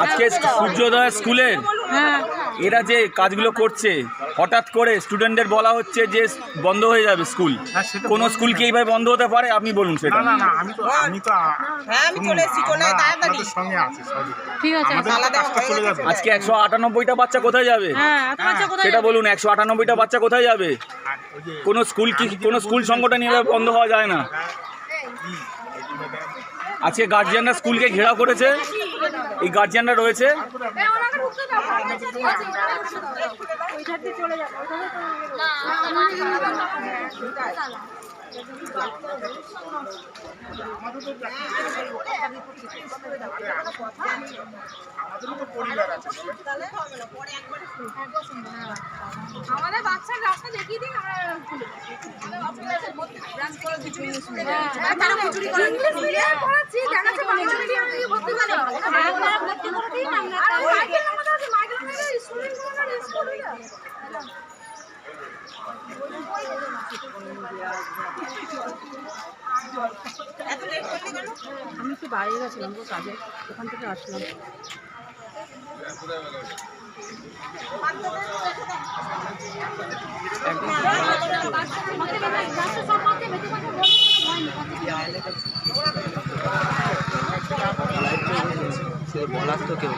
আজকে সূর্যোদয় স্কুলের এরা যে কাজগুলো করছে, হঠাৎ করে স্টুডেন্টদের বলা হচ্ছে যে বন্ধ হয়ে যাবে স্কুল। কোন স্কুল কি এইভাবে বন্ধ হতে পারে? আপনি বলুন সেটা। না না, আমি তো আমি চলে এসেছি, চলে তাড়াতাড়ি সঙ্গে আছি। ঠিক আছে, আজকে 198টা বাচ্চা কোথায় যাবে সেটা বলুন। 198টা বাচ্চা কোথায় যাবে? কোন স্কুল কি কোন স্কুল সংগঠন এভাবে বন্ধ হওয়া যায় না। আজকে গার্জিয়ানরা স্কুলকে ঘেরাও করেছে, এই গার্জিয়ানরা রয়েছে। আমাদের বাচ্চার রাস্তা দেখিয়ে দিন, আমি একটু বাইরে গেছিলাম গো কাজে, ওখান থেকে আসলাম। বলার তো কেউ